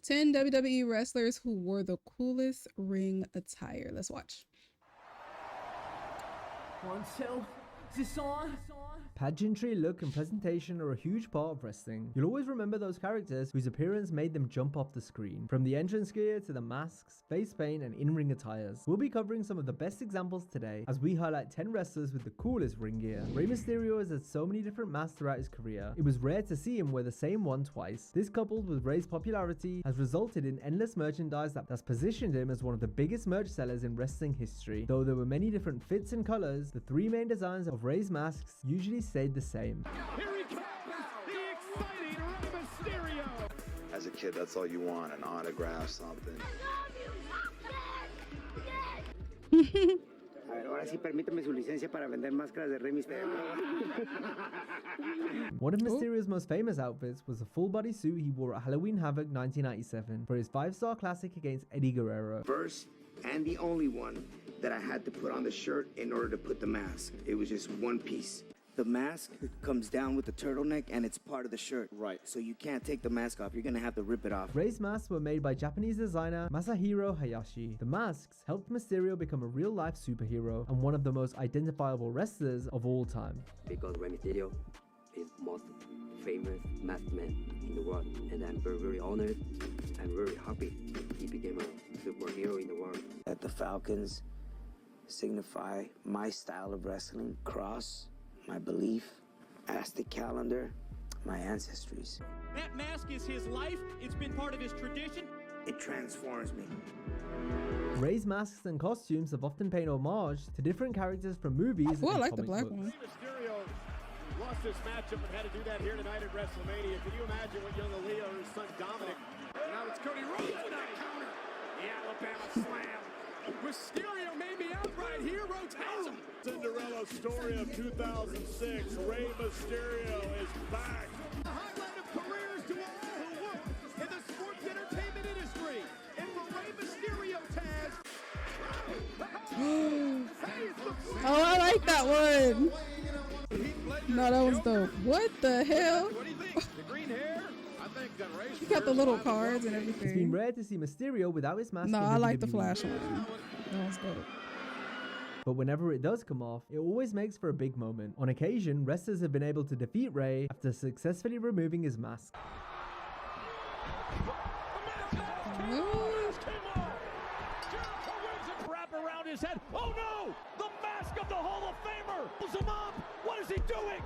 10 WWE wrestlers who wore the coolest ring attire. Let's watch. 1, 2, is this on? Pageantry, look, and presentation are a huge part of wrestling. You'll always remember those characters whose appearance made them jump off the screen. From the entrance gear to the masks, face paint, and in-ring attires. We'll be covering some of the best examples today as we highlight 10 wrestlers with the coolest ring gear. Rey Mysterio has had so many different masks throughout his career. It was rare to see him wear the same one twice. This, coupled with Rey's popularity, has resulted in endless merchandise that's positioned him as one of the biggest merch sellers in wrestling history. Though there were many different fits and colors, the three main designs of Rey's masks usually stayed the same. Here he comes, the exciting Rey Mysterio. As a kid, that's all you want, an autograph, something. A ver, ahora sí permítame su licencia para vender máscaras de Rey Mysterio. One of Mysterio's most famous outfits was the full-body suit he wore at Halloween Havoc 1997 for his 5-star classic against Eddie Guerrero. First and the only one that I had to put on the shirt in order to put the mask. It was just one piece. The mask comes down with the turtleneck and it's part of the shirt. Right. So you can't take the mask off. You're going to have to rip it off. Rey's masks were made by Japanese designer Masahiro Hayashi. The masks helped Mysterio become a real-life superhero and one of the most identifiable wrestlers of all time. Because Rey Mysterio is most famous masked man in the world, and I'm very, very honored. I'm very happy he became a superhero in the world. That the Falcons signify my style of wrestling. Cross, my belief. Aztec calendar, my ancestries. That mask is his life. It's been part of his tradition. It transforms me. Rey's masks and costumes have often paid homage to different characters from movies Oh, I and like the comic black books. one. Mysterio lost this matchup and had to do that here tonight at WrestleMania. Can you imagine what young Aaliyah or his son Dominic? And now it's Cody Rhodes tonight. Counter. The Alabama slam. Mysterio may be out right here. Rhodes has him. Cinderella story of 2006. Rey Mysterio is back. The highlight of careers to all who work in the sports entertainment industry. And for Rey Mysterio, Taz. Oh, I like that one. No, that was dope. What the hell? What do you think? The green hair? I think got raised. He got the little cards and It's been everything. rare to see Mysterio without his mask. No, in I like the WWE. Flash one. That was dope. But whenever it does come off, it always makes for a big moment. On occasion, wrestlers have been able to defeat Rey after successfully removing his mask. Around his head. Oh no! The mask of the Hall of Famer pulls him up. What is he doing?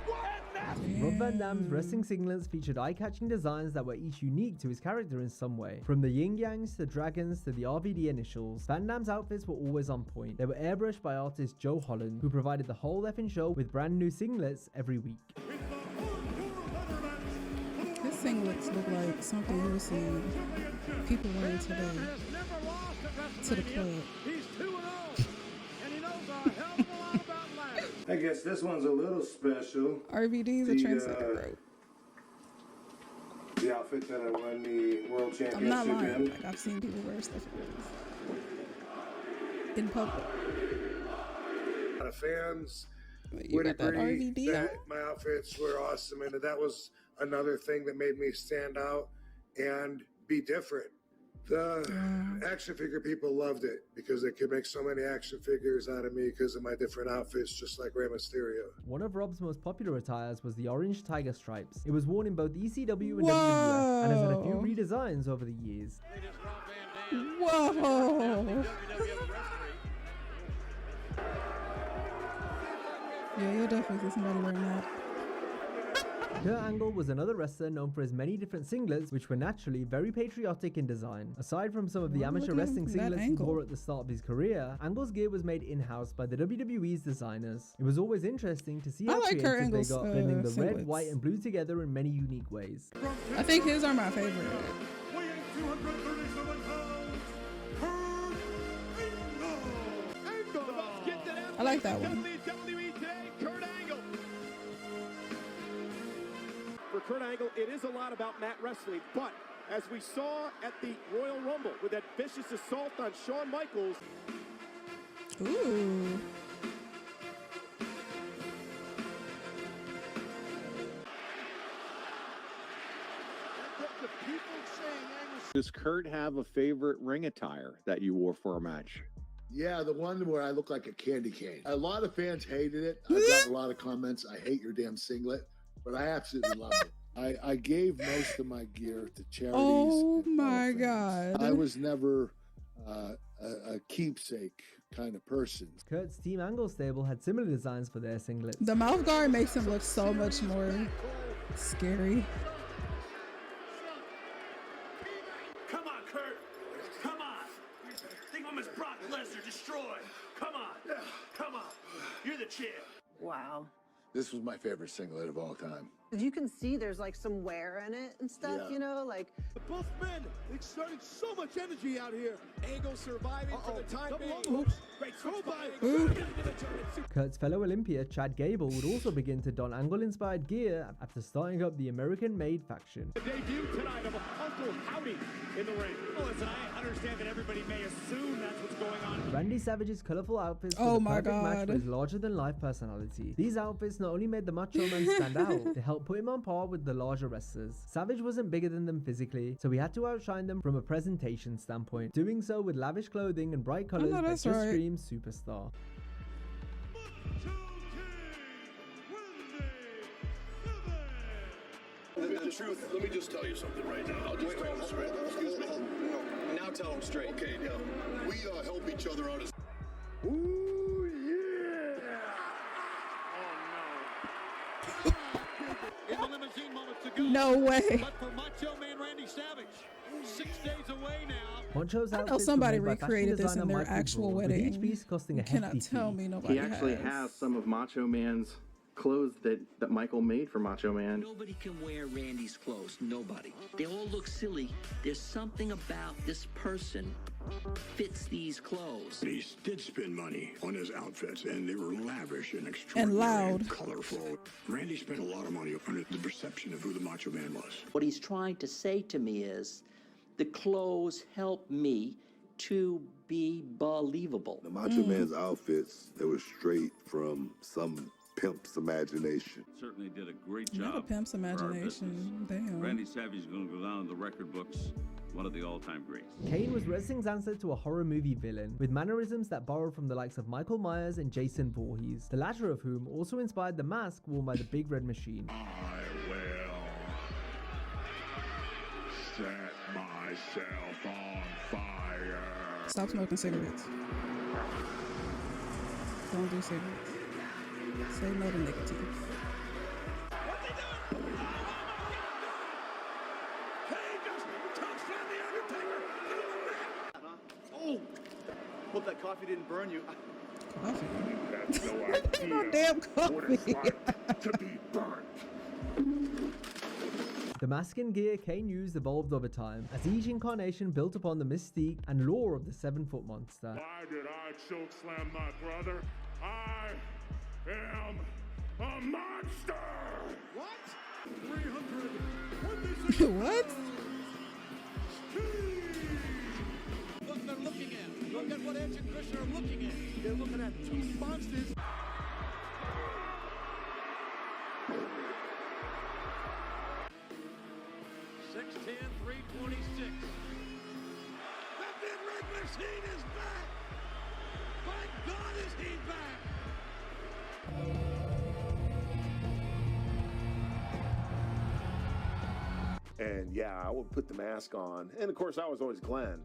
And that's Rob Van Dam's wrestling singlets featured eye-catching designs that were each unique to his character in some way. From the yin-yangs to dragons to the RVD initials, Van Dam's outfits were always on point. They were airbrushed by artist Joe Holland, who provided the whole effing show with brand new singlets every week. His singlets look like something you would see people wearing today to the club. He's 2-0, and he knows a hell of a lot about life. I guess this one's a little special. RVD's a trendsetter, bro. The outfit that I won the world championship I'm not lying. in. Like, I've seen people wear stuff like this in public. A lot of fans You would got that agree RVD that on? my outfits were awesome, and that was another thing that made me stand out and be different. The action figure people loved it because they could make so many action figures out of me because of my different outfits, just like Rey Mysterio. One of Rob's most popular attires was the orange tiger stripes. It was worn in both ECW and Whoa. WWF and has had a few redesigns over the years. Whoa! Yeah, you'll definitely see somebody wearing that. Kurt Angle was another wrestler known for his many different singlets, which were naturally very patriotic in design. Aside from some of the amateur wrestling singlets he wore at the start of his career, Angle's gear was made in-house by the WWE's designers. It was always interesting to see how like Kurt creative they Angle's, got, blending the red, singlets. white, and blue together in many unique ways. I think his are my favorite. Weighing 237 pounds, Kurt Angle. I like that one. WWE today, Kurt Angle. For Kurt Angle, it is a lot about mat wrestling, but as we saw at the Royal Rumble with that vicious assault on Shawn Michaels. Ooh. That's what the people saying. Does Kurt have a favorite ring attire that you wore for a match? Yeah, the one where I look like a candy cane. A lot of fans hated it. I've gotten a lot of comments. I hate your damn singlet, but I absolutely loved it. I gave most of my gear to charities. Oh my God. I was never a keepsake kind of person. Kurt's Team Angle stable had similar designs for their singlets. The mouth guard makes him look so much more scary. Come on, Kurt. Come on. Think I'm as Brock Lesnar destroyed. Come on. Come on. You're the champ. Wow. This was my favorite singlet of all time. You can see there's like some wear in it and stuff, Yeah. you know, like. Both men exerting so much energy out here. Angle surviving for the time being. Great Kurt's fellow Olympia, Chad Gable, would also begin to don Angle-inspired gear after starting up the American-made faction. The debut tonight of Uncle Howdy in the ring. Well, listen, I understand that everybody may assume that's what's going on. Randy Savage's colorful outfits Oh were the my perfect match God. for his larger-than-life personality. These outfits not only made the Macho Man stand out, they helped put him on par with the larger wrestlers. Savage wasn't bigger than them physically, so he had to outshine them from a presentation standpoint, doing so with lavish clothing and bright colors that that's just right. scream superstar. The truth, let me just tell you something right now. I'll just tell them straight. Excuse me. Now tell them straight. Okay, now, we help each other out as... Ooh, yeah! Oh, no. In the limousine moments to go. No way. But for Macho Man Randy Savage, 6 days away now. Macho's I know outfits somebody were made by fashion recreated this in designer their Michael actual Ball, with wedding. each piece costing a You cannot hefty tell fee. me nobody He actually has. has some of Macho Man's clothes that Michael made for Macho Man. Nobody can wear Randy's clothes. Nobody. They all look silly. There's something about this person fits these clothes. He did spend money on his outfits, and they were lavish and extraordinary loud. and colorful. Randy spent a lot of money on the perception of who the Macho Man was. What he's trying to say to me is the clothes help me to be believable. The Macho Man's outfits, they were straight from some pimp's imagination. Certainly did a great job. Not a pimp's for our imagination. business. Damn. Randy Savage is going to go down in the record books, one of the all-time greats. Kane was wrestling's answer to a horror movie villain, with mannerisms that borrowed from the likes of Michael Myers and Jason Voorhees, the latter of whom also inspired the mask worn by the Big Red Machine. I will set myself on fire. Stop smoking cigarettes. Don't do cigarettes. Say no to nicotine. Oh! Hope that coffee didn't burn you. Coffee. That's no idea. No damn what it's coffee. like to be burnt. The mask and gear Kane used evolved over time, as each incarnation built upon the mystique and lore of the 7-foot monster. Why did I choke slam my brother? I am a monster! What? 300. What? Look, they're looking at. Look at what Edge and Christian are looking at. They're looking at two monsters. That big red machine is back! My God, is he back! And yeah, I would put the mask on. And of course, I was always Glenn.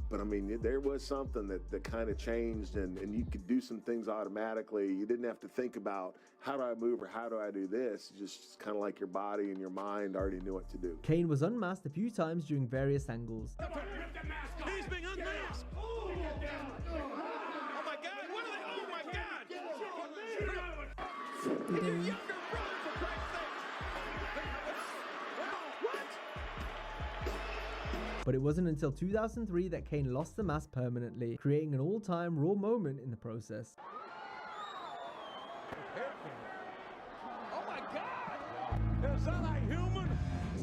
But I mean, there was something that kind of changed, and you could do some things automatically. You didn't have to think about, how do I move or how do I do this? Just kind of like your body and your mind already knew what to do. Kane was unmasked a few times during various angles. He's being unmasked! Oh my God, what are they? Oh my God! Damn. Younger brother, for Christ's sake! What? But it wasn't until 2003 that Kane lost the mask permanently, creating an all-time Raw moment in the process. Oh my God! Is that a human?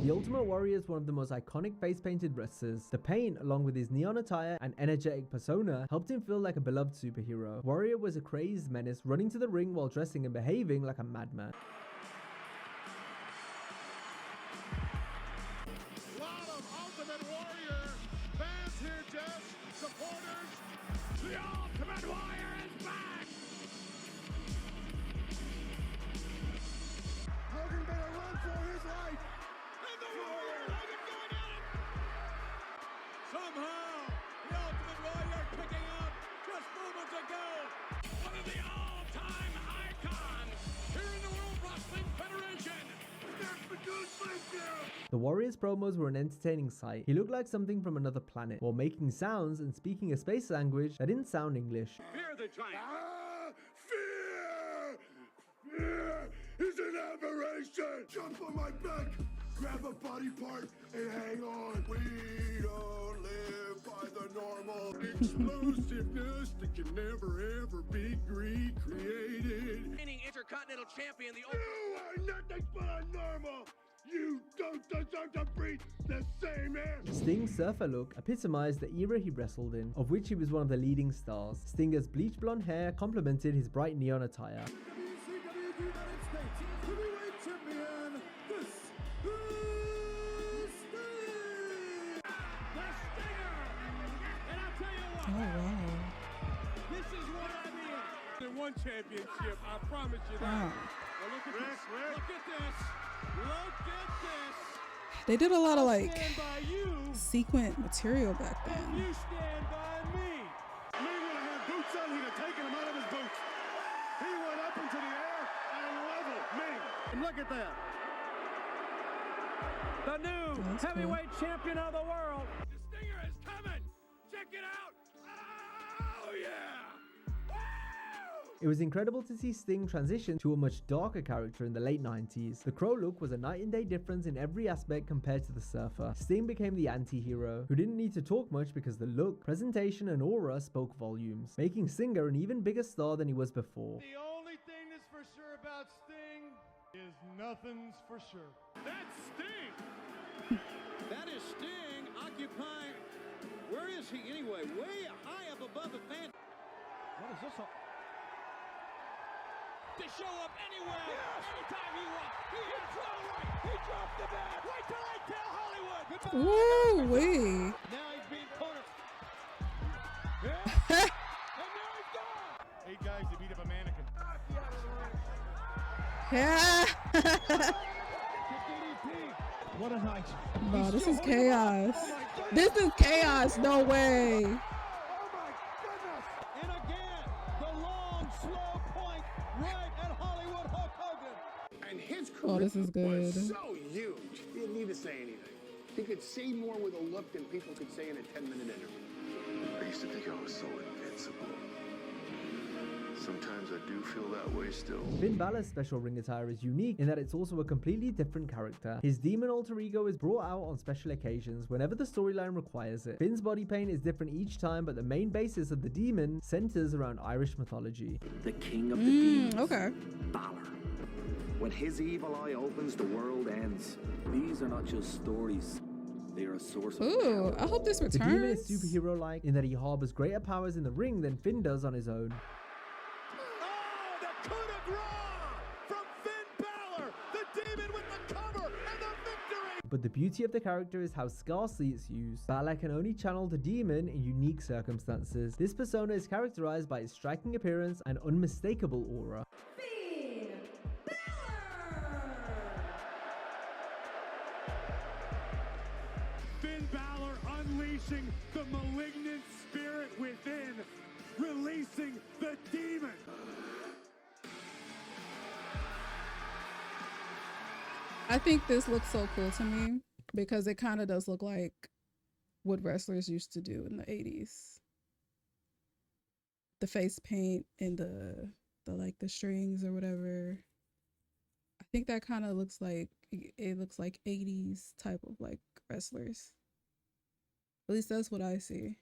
The Ultimate Warrior is one of the most iconic face-painted wrestlers. The paint, along with his neon attire and energetic persona, helped him feel like a beloved superhero. Warrior was a crazed menace, running to the ring while dressing and behaving like a madman. Lot of Ultimate Warrior Somehow, the Ultimate Warrior picking up just moments ago. One of the all-time icons here in the World Wrestling Federation. That's the Goosebumps. The Warrior's promos were an entertaining sight. He looked like something from another planet, while making sounds and speaking a space language that didn't sound English. Fear the giant. Fear! Fear is an aberration! Jump on my back, grab a body part, and hang on. We don't live by the normal explosiveness that can never ever be recreated. Reigning Intercontinental Champion, You are nothing but a normal! You don't deserve to breathe the same air! Sting's surfer look epitomized the era he wrestled in, of which he was one of the leading stars. Stinger's bleach blonde hair complemented his bright neon attire. WCW United States Heavyweight Champion, this is Sting! The Stinger! And I'll tell you what, Oh, wow. this is what I mean. In one championship, I promise you that. Wow. Now look at this, look at this, look at this. They did a lot of like Stand by you, sequent material back if then. you stand by me. Lee would have had boots on, he'd have taken him out of his boots. He went up into the air and leveled me. And look at that. The new That's heavyweight champion of the world. The Stinger is coming. Check it out. Oh, yeah. It was incredible to see Sting transition to a much darker character in the late 90s. The Crow look was a night and day difference in every aspect compared to the Surfer. Sting became the anti-hero, who didn't need to talk much because the look, presentation and aura spoke volumes, making Stinger an even bigger star than he was before. The only thing that's for sure about Sting is nothing's for sure. That's Sting. That is Sting occupying. Where is he anyway? Way high up above the fan. What is this? To show up anywhere, anytime he wants. He hits one right. He dropped the bat. Wait till I tell Hollywood. Goodbye. Ooh, wee. Now he's being cornered. Yeah. And now he's gone. 8 guys to beat up a mannequin. Yeah. What a night. No, this is chaos. This is chaos. No way. And again, the long, slow point right at Hollywood Hulk Hogan. And his Oh, this is good. was so huge. He didn't need to say anything. He could say more with a look than people could say in a 10-minute interview. I used to think I was so invincible. Sometimes I do feel that way still. Finn Balor's special ring attire is unique in that it's also a completely different character. His demon alter ego is brought out on special occasions whenever the storyline requires it. Finn's body paint is different each time, but the main basis of the demon centers around Irish mythology. The king of the demons. Okay. Balor. When his evil eye opens, the world ends. These are not just stories. They are a source of Ooh, power. I hope this The demon returns. is superhero-like in that he harbors greater powers in the ring than Finn does on his own. Oh, the coup de grace from Finn Balor, the demon with the cover and the victory. But the beauty of the character is how scarcely it's used. Balor can only channel the demon in unique circumstances. This persona is characterized by its striking appearance and unmistakable aura. Finn Balor unleashing the malignant spirit within, releasing the demon. I think this looks so cool to me because it kind of does look like what wrestlers used to do in the 80s. The face paint and the like the strings or whatever. I think that kind of looks like it looks like 80s type of like wrestlers. At least that's what I see.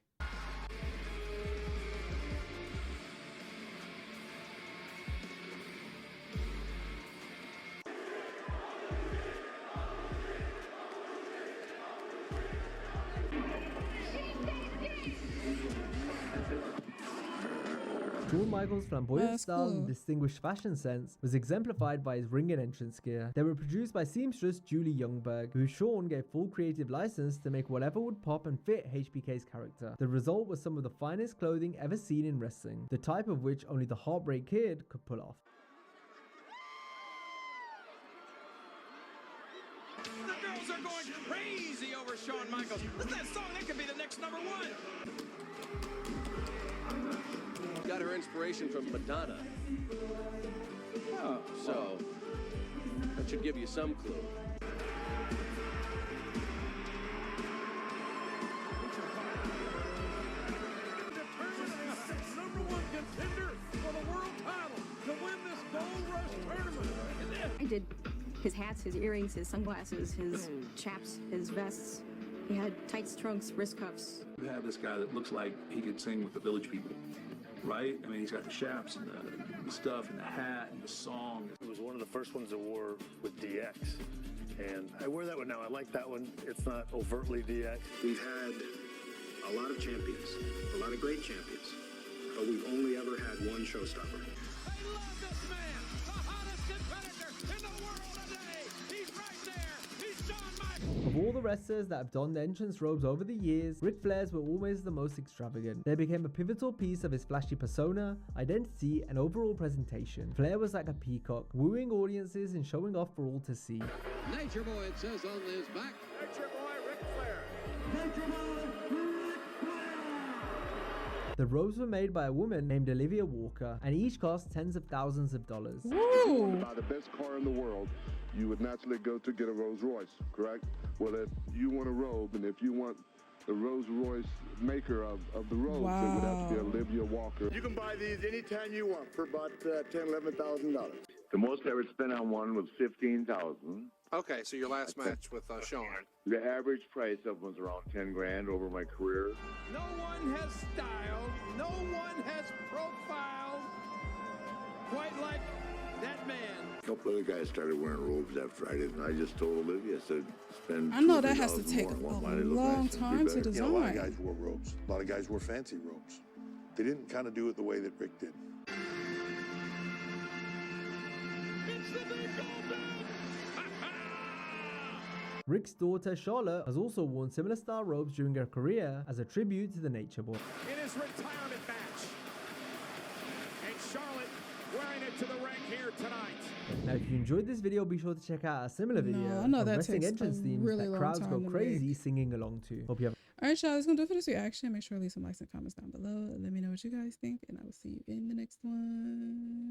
Shawn Michaels' flamboyant That's style cool. and distinguished fashion sense was exemplified by his ring and entrance gear. They were produced by seamstress Julie Youngberg, who Shawn gave full creative license to make whatever would pop and fit HBK's character. The result was some of the finest clothing ever seen in wrestling, the type of which only the Heartbreak Kid could pull off. The girls are going crazy over for Shawn Michaels. Listen to that song, that could be the next #1. Got her inspiration from Madonna. Oh, so that should give you some clue. #1 contender for the world title to win this Gold Rush tournament. I did his hats, his earrings, his sunglasses, his chaps, his vests. He had tights, trunks, wrist cuffs. You have this guy that looks like he could sing with the Village People, right? I mean, he's got the chaps and the stuff and the hat and the song. It was one of the first ones I wore with DX. And I wear that one now. I like that one. It's not overtly DX. We've had a lot of champions, a lot of great champions, but we've only ever had one showstopper. Of all the wrestlers that have donned entrance robes over the years, Ric Flair's were always the most extravagant. They became a pivotal piece of his flashy persona, identity, and overall presentation. Flair was like a peacock, wooing audiences and showing off for all to see. Nature Boy, it says on his back. Nature Boy Ric Flair. Nature Boy Ric Flair. The robes were made by a woman named Olivia Walker, and each cost tens of thousands of dollars. If you want to buy the best car in the world, you would naturally go to get a Rolls Royce, correct? Well, if you want a robe, and if you want the Rolls Royce maker of the robes, it would have to be Olivia Walker. You can buy these anytime you want for about $10,000, $11,000. The most I ever spent on one was $15,000. Okay, so your last match with Shawn. The average price of them was around 10 grand over my career. No one has styled, no one has profiled quite like that man. A couple other guys started wearing robes after I did, and I just told Olivia, I said, spend I know $2,000 that has to take a long time to design. A lot of guys wore robes. A lot of guys wore fancy robes. They didn't kind of do it the way that Rick did. It's the big gold belt. Rick's daughter Charlotte has also worn similar style robes during her career as a tribute to the Nature Boy. In his retirement match. And Charlotte wearing it to the ring here tonight. Now, if you enjoyed this video, be sure to check out a similar video I know of that wrestling takes a entrance themes really that long crowds go time to crazy make. singing along to. Hope you have. Alright, y'all, that's gonna do it for this reaction. Make sure to leave some likes and comments down below. Let me know what you guys think, and I will see you in the next one.